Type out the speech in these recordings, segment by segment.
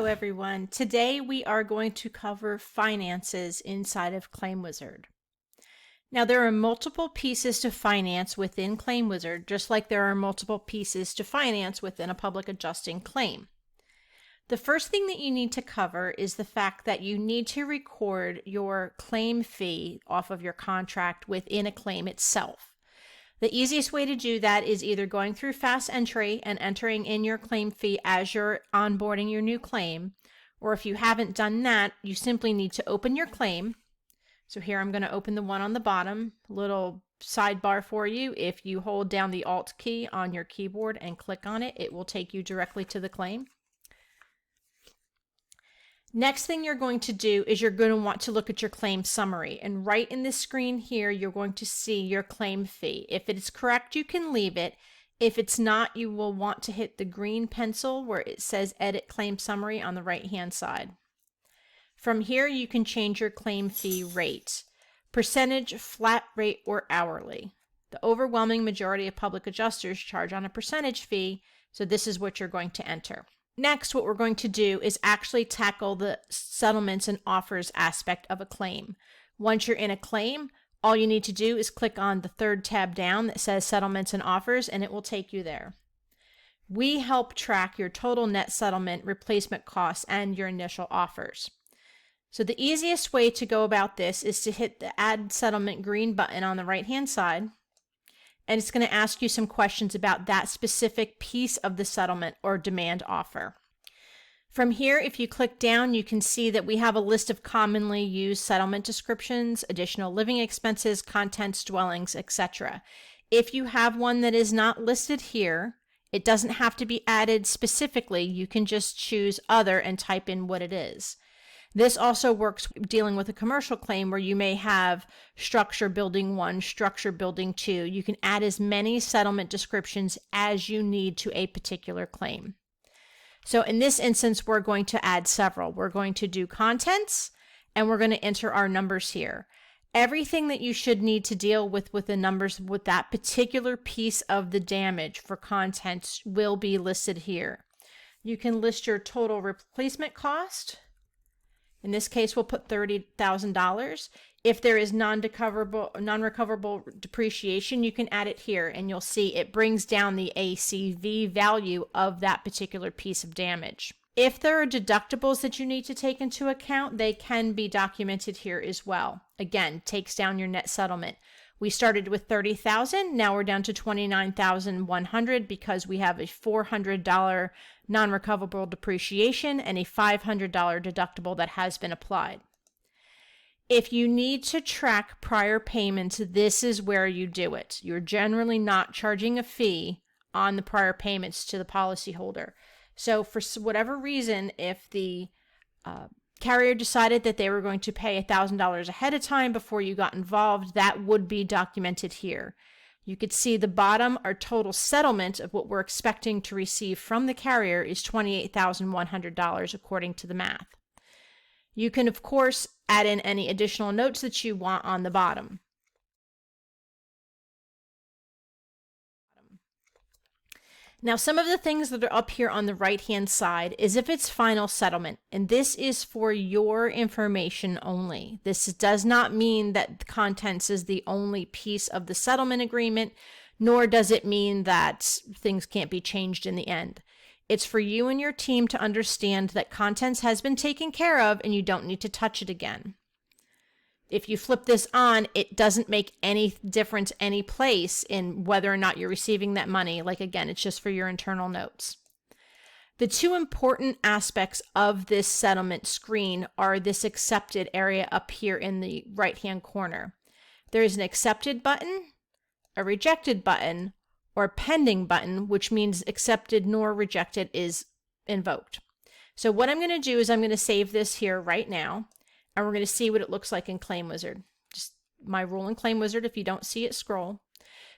everyone. Today we are going to cover finances inside of ClaimWizard. Now there are multiple pieces to finance within ClaimWizard, just like there are multiple pieces to finance within a public adjusting claim. The first thing that you need to cover is the fact that you need to record your claim fee off of your contract within a claim itself. The easiest way to do that is either going through Fast Entry and entering in your claim fee as you're onboarding your new claim, or if you haven't done that, you simply need to open your claim. So here I'm going to open the one on the bottom, little sidebar for you. If you hold down the Alt key on your keyboard and click on it, it will take you directly to the claim. Next thing you're going to do is you're going to want to look at your claim summary, and right in this screen here you're going to see your claim fee. If it is correct, you can leave it. If it's not, you will want to hit the green pencil where it says Edit Claim Summary on the right hand side. From here you can change your claim fee rate, percentage, flat rate, or hourly. The overwhelming majority of public adjusters charge on a percentage fee, so this is what you're going to enter. Next, what we're going to do is actually tackle the settlements and offers aspect of a claim. Once you're in a claim, all you need to do is click on the third tab down that says Settlements and Offers, and it will take you there. We help track your total net settlement, replacement costs, and your initial offers. So the easiest way to go about this is to hit the Add Settlement green button on the right-hand side, and it's going to ask you some questions about that specific piece of the settlement or demand offer. From here, if you click down, you can see that we have a list of commonly used settlement descriptions, additional living expenses, contents, dwellings, etc. If you have one that is not listed here, it doesn't have to be added specifically. You can just choose Other and type in what it is. This also works dealing with a commercial claim where you may have structure building 1, structure building 2. You can add as many settlement descriptions as you need to a particular claim. So in this instance, we're going to add several. We're going to do contents, and we're going to enter our numbers here. Everything that you should need to deal with the numbers with that particular piece of the damage for contents will be listed here. You can list your total replacement cost. In this case, we'll put $30,000. If there is non-recoverable depreciation, you can add it here, and you'll see it brings down the ACV value of that particular piece of damage. If there are deductibles that you need to take into account, they can be documented here as well. Again, takes down your net settlement. We started with $30,000, now we're down to $29,100 because we have a $400 non-recoverable depreciation and a $500 deductible that has been applied. If you need to track prior payments, this is where you do it. You're generally not charging a fee on the prior payments to the policyholder. So for whatever reason, if the carrier decided that they were going to pay $1,000 ahead of time before you got involved, that would be documented here. You could see the bottom, our total settlement of what we're expecting to receive from the carrier is $28,100 according to the math. You can, of course, add in any additional notes that you want on the bottom. Now, some of the things that are up here on the right-hand side is if it's final settlement, and this is for your information only. This does not mean that the contents is the only piece of the settlement agreement, nor does it mean that things can't be changed in the end. It's for you and your team to understand that contents has been taken care of and you don't need to touch it again. If you flip this on, it doesn't make any difference any place in whether or not you're receiving that money. Like, again, it's just for your internal notes. The two important aspects of this settlement screen are this accepted area up here in the right-hand corner. There is an accepted button, a rejected button, or a pending button, which means accepted nor rejected is invoked. So what I'm going to do is I'm going to save this here right now. And we're going to see what it looks like in ClaimWizard. Just my rule in ClaimWizard, if you don't see it, scroll.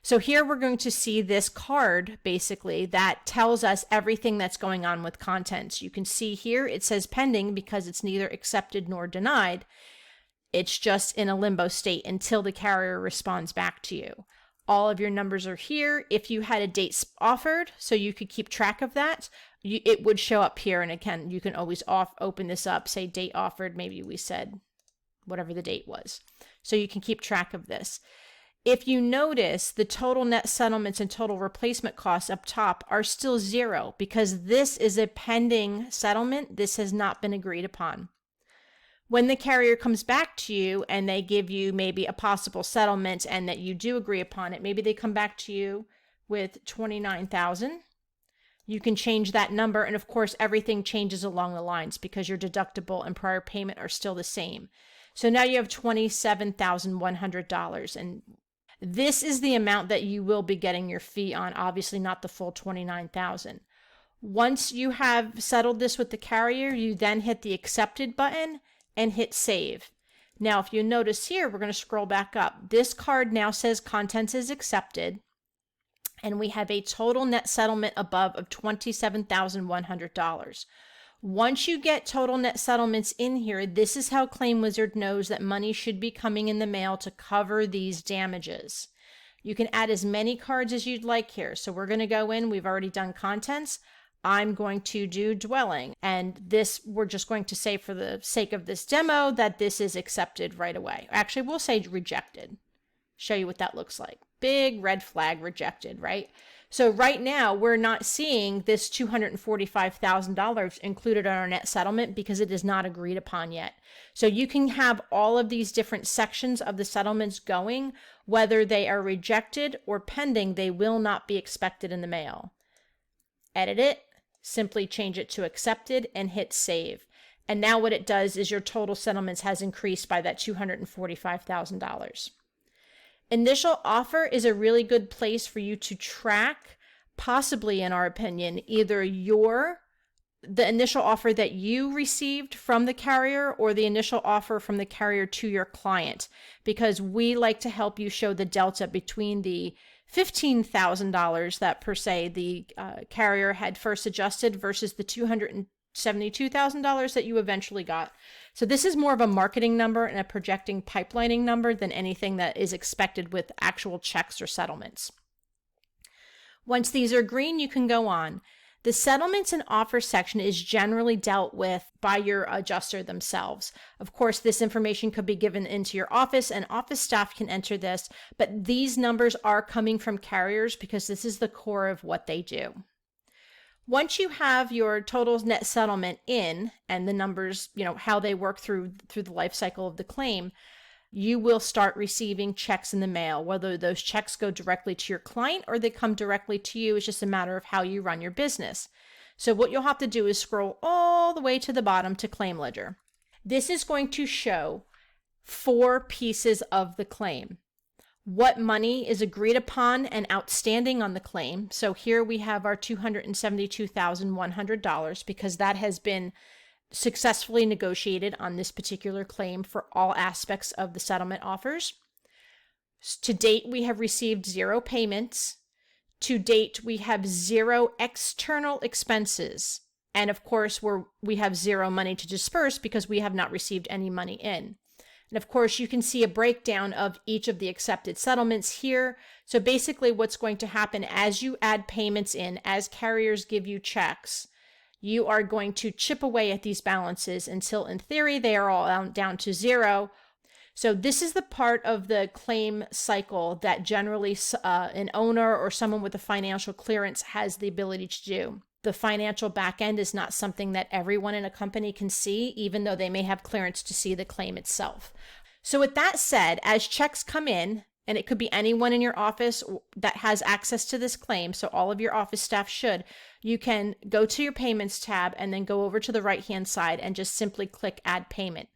So here we're going to see this card, basically, that tells us everything that's going on with contents. You can see here it says pending because it's neither accepted nor denied. It's just in a limbo state until the carrier responds back to you. All of your numbers are here. If you had a date offered, so you could keep track of that, it would show up here. And again, you can always open this up, say date offered. Maybe we said whatever the date was. So you can keep track of this. If you notice, the total net settlements and total replacement costs up top are still 0 because this is a pending settlement. This has not been agreed upon. When the carrier comes back to you and they give you maybe a possible settlement and that you do agree upon it, maybe they come back to you with $29,000. You can change that number. And of course, everything changes along the lines because your deductible and prior payment are still the same. So now you have $27,100. And this is the amount that you will be getting your fee on, obviously not the full $29,000. Once you have settled this with the carrier, you then hit the accepted button and hit save. Now, if you notice here, we're going to scroll back up. This card now says contents is accepted, and we have a total net settlement above of $27,100. Once you get total net settlements in here, this is how ClaimWizard knows that money should be coming in the mail to cover these damages. You can add as many cards as you'd like here. So we're going to go in. We've already done contents. I'm going to do dwelling. And this, we're just going to say for the sake of this demo that this is accepted right away. Actually, we'll say rejected. Show you what that looks like. Big red flag, rejected, right? So right now, we're not seeing this $245,000 included on our net settlement because it is not agreed upon yet. So you can have all of these different sections of the settlements going, whether they are rejected or pending, they will not be expected in the mail. Edit it, simply change it to accepted and hit save. And now what it does is your total settlements has increased by that $245,000. Initial offer is a really good place for you to track, possibly in our opinion, either the initial offer that you received from the carrier or the initial offer from the carrier to your client, because we like to help you show the delta between the $15,000 that per se the carrier had first adjusted versus the $272,000 that you eventually got. So this is more of a marketing number and a projecting pipelining number than anything that is expected with actual checks or settlements. Once these are green, you can go on. The settlements and offers section is generally dealt with by your adjuster themselves. Of course, this information could be given into your office and office staff can enter this, but these numbers are coming from carriers because this is the core of what they do. Once you have your total net settlement in and the numbers, how they work through the life cycle of the claim, you will start receiving checks in the mail. Whether those checks go directly to your client or they come directly to you, it's just a matter of how you run your business. So what you'll have to do is scroll all the way to the bottom to Claim Ledger. This is going to show 4 pieces of the claim. What money is agreed upon and outstanding on the claim. So here we have our $272,100 because that has been successfully negotiated on this particular claim for all aspects of the settlement offers. To date, we have received 0 payments. To date, we have 0 external expenses. And of course, we have 0 money to disperse because we have not received any money in. And of course, you can see a breakdown of each of the accepted settlements here. So basically what's going to happen as you add payments in, as carriers give you checks, you are going to chip away at these balances until in theory, they are all down to 0. So this is the part of the claim cycle that generally an owner or someone with a financial clearance has the ability to do. The financial back end is not something that everyone in a company can see, even though they may have clearance to see the claim itself. So with that said, as checks come in, and it could be anyone in your office that has access to this claim, so all of your office staff should, you can go to your payments tab and then go over to the right-hand side and just simply click Add Payment.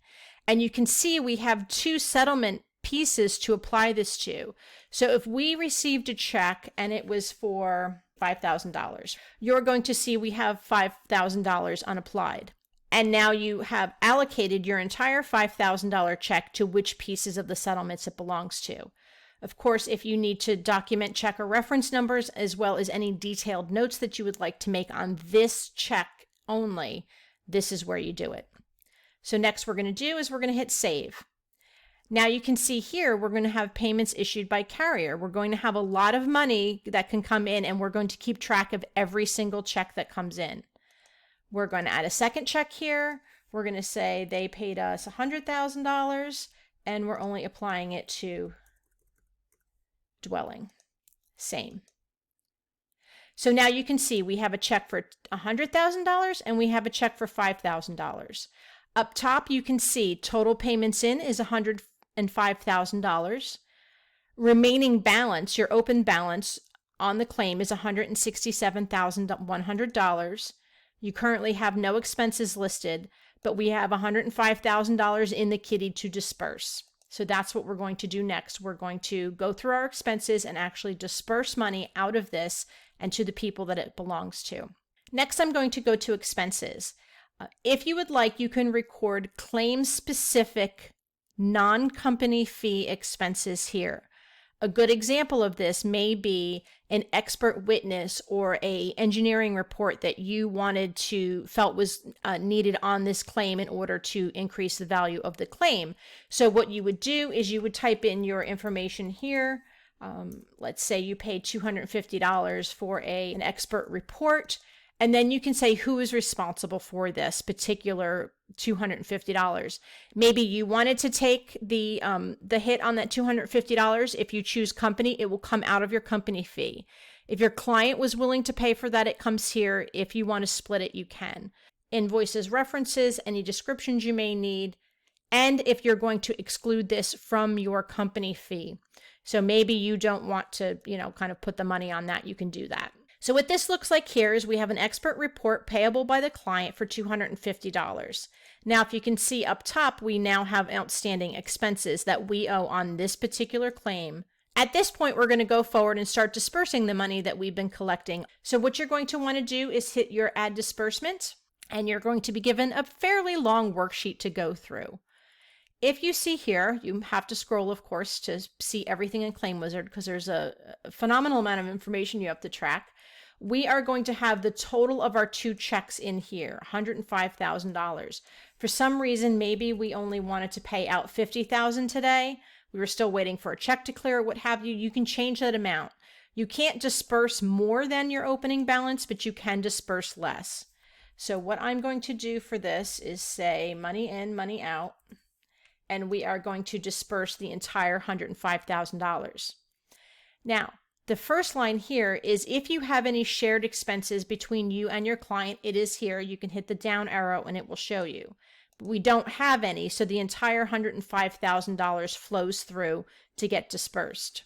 And you can see we have 2 settlement pieces to apply this to. So if we received a check and it was for $5,000, you're going to see we have $5,000 unapplied. And now you have allocated your entire $5,000 check to which pieces of the settlements it belongs to. Of course, if you need to document check or reference numbers, as well as any detailed notes that you would like to make on this check only, this is where you do it. So next we're going to do is we're going to hit Save. Now you can see here, we're going to have payments issued by carrier. We're going to have a lot of money that can come in, and we're going to keep track of every single check that comes in. We're going to add a second check here. We're going to say they paid us $100,000 and we're only applying it to dwelling. Same. So now you can see we have a check for $100,000 and we have a check for $5,000. Up top, you can see total payments in is $105,000. Remaining balance, your open balance on the claim is $167,100. You currently have no expenses listed, but we have $105,000 in the kitty to disperse. So that's what we're going to do next. We're going to go through our expenses and actually disperse money out of this and to the people that it belongs to. Next, I'm going to go to expenses. If you would like, you can record claim-specific non-company fee expenses here. A good example of this may be an expert witness or a engineering report that you felt was needed on this claim in order to increase the value of the claim. So what you would do is you would type in your information here. Let's say you paid $250 for an expert report. And then you can say who is responsible for this particular $250. Maybe you wanted to take the hit on that $250. If you choose company, it will come out of your company fee. If your client was willing to pay for that, it comes here. If you want to split it, you can. Invoices, references, any descriptions you may need, and if you're going to exclude this from your company fee. So maybe you don't want to, kind of put the money on that, you can do that. So what this looks like here is we have an expert report payable by the client for $250. Now, if you can see up top, we now have outstanding expenses that we owe on this particular claim. At this point, we're going to go forward and start dispersing the money that we've been collecting. So what you're going to want to do is hit your Add Disbursement, and you're going to be given a fairly long worksheet to go through. If you see here, you have to scroll, of course, to see everything in ClaimWizard because there's a phenomenal amount of information you have to track. We are going to have the total of our two checks in here, $105,000. For some reason, maybe we only wanted to pay out $50,000 today. We were still waiting for a check to clear, what have you. You can change that amount. You can't disperse more than your opening balance, but you can disperse less. So what I'm going to do for this is say money in, money out, and we are going to disperse the entire $105,000. Now, the first line here is if you have any shared expenses between you and your client, it is here. You can hit the down arrow and it will show you. But we don't have any, so the entire $105,000 flows through to get dispersed.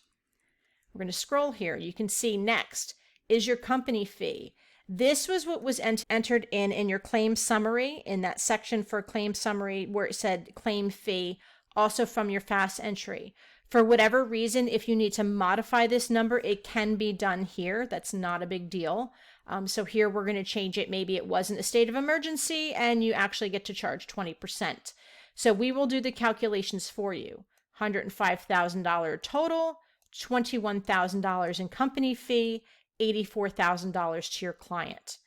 We're going to scroll here. You can see next is your company fee. This was what was entered in your claim summary, in that section for claim summary where it said claim fee, also from your fast entry. For whatever reason, if you need to modify this number, it can be done here. That's not a big deal. So here we're going to change it. Maybe it wasn't a state of emergency and you actually get to charge 20%. So we will do the calculations for you. $105,000 total, $21,000 in company fee, $84,000 to your client.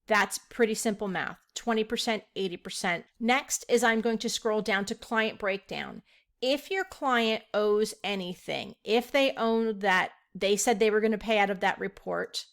That's pretty simple math, 20%, 80%. Next is I'm going to scroll down to client breakdown. If your client owes anything, if they own that, they said they were going to pay out of that report,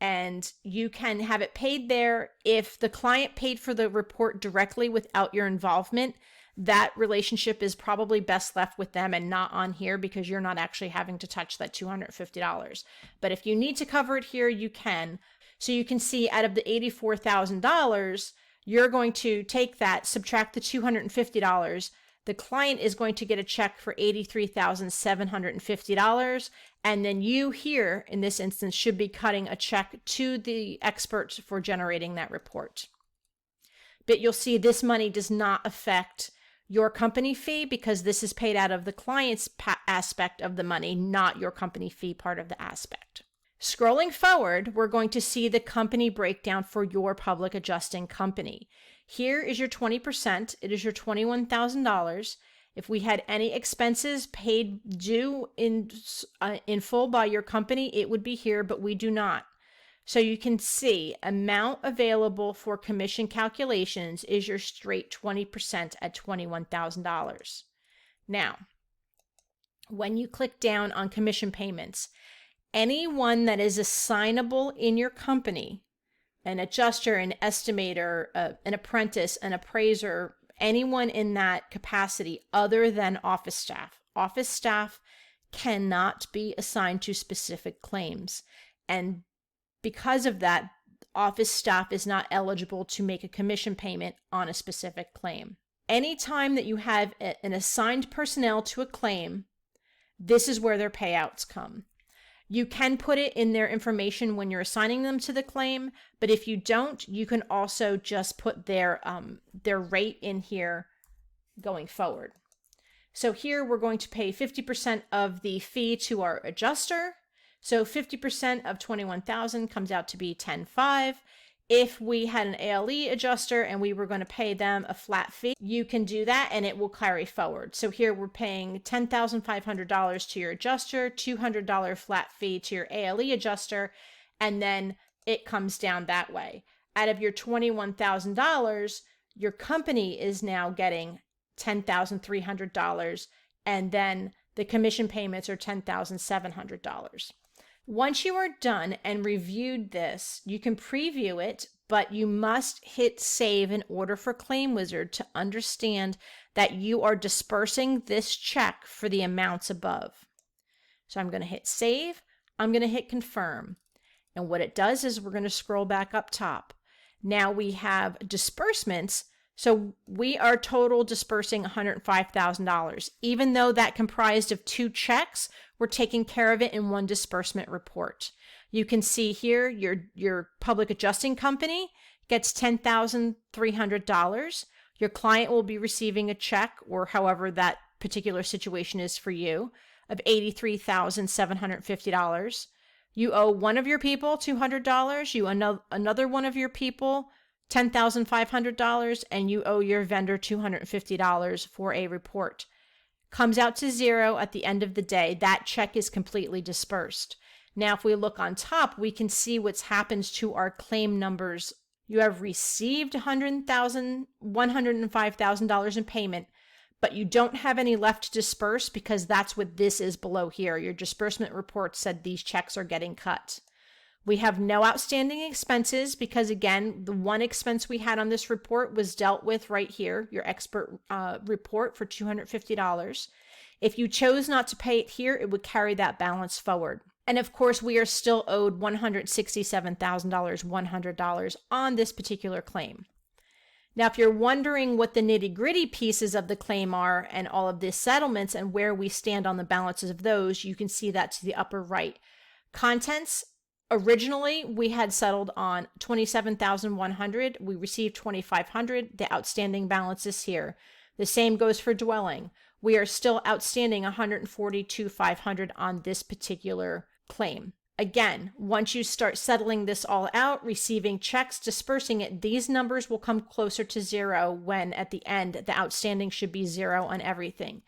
and you can have it paid there. If the client paid for the report directly without your involvement, that relationship is probably best left with them and not on here because you're not actually having to touch that $250. But if you need to cover it here, you can. So you can see out of the $84,000, you're going to take that, subtract the $250. The client is going to get a check for $83,750. And then you here, in this instance, should be cutting a check to the experts for generating that report. But you'll see this money does not affect your company fee because this is paid out of the client's aspect of the money, not your company fee part of the aspect. Scrolling forward, we're going to see the company breakdown for your public adjusting company. Here is your 20%. It is your $21,000. If we had any expenses paid due in full by your company, it would be here, but we do not. So you can see amount available for commission calculations is your straight 20% at $21,000. Now, when you click down on commission payments, anyone that is assignable in your company an adjuster, an estimator, an apprentice, an appraiser, anyone in that capacity other than office staff. Office staff cannot be assigned to specific claims. And because of that, office staff is not eligible to make a commission payment on a specific claim. Anytime that you have an assigned personnel to a claim, this is where their payouts come. You can put it in their information when you're assigning them to the claim, but if you don't, you can also just put their rate in here going forward. So here we're going to pay 50% of the fee to our adjuster. So 50% of 21,000 comes out to be 10.5. If we had an ALE adjuster and we were going to pay them a flat fee, you can do that and it will carry forward. So here we're paying $10,500 to your adjuster, $200 flat fee to your ALE adjuster, and then it comes down that way. Out of your $21,000, your company is now getting $10,300, and then the commission payments are $10,700. Once you are done and reviewed this, you can preview it, but you must hit save in order for ClaimWizard to understand that you are dispersing this check for the amounts above. So I'm going to hit save. I'm going to hit confirm. And what it does is we're going to scroll back up top. Now we have disbursements. So we are total dispersing $105,000. Even though that comprised of 2 checks, we're taking care of it in one disbursement report. You can see here your public adjusting company gets $10,300. Your client will be receiving a check, or however that particular situation is for you, of $83,750. You owe one of your people $200. You owe another one of your people $10,500, and you owe your vendor $250 for a report. Comes out to zero at the end of the day. That check is completely dispersed. Now, if we look on top, we can see what's happened to our claim numbers. You have received $105,000 in payment, but you don't have any left to disperse because that's what this is below here. Your disbursement report said these checks are getting cut. We have no outstanding expenses because, again, the one expense we had on this report was dealt with right here, your expert report for $250. If you chose not to pay it here, it would carry that balance forward. And of course, we are still owed $167,100 on this particular claim. Now, if you're wondering what the nitty-gritty pieces of the claim are and all of the settlements and where we stand on the balances of those, you can see that to the upper right. Contents. Originally, we had settled on $27,100. We received $2,500. The outstanding balance is here. The same goes for dwelling. We are still outstanding $142,500 on this particular claim. Again, once you start settling this all out, receiving checks, dispersing it, these numbers will come closer to zero when at the end, the outstanding should be zero on everything.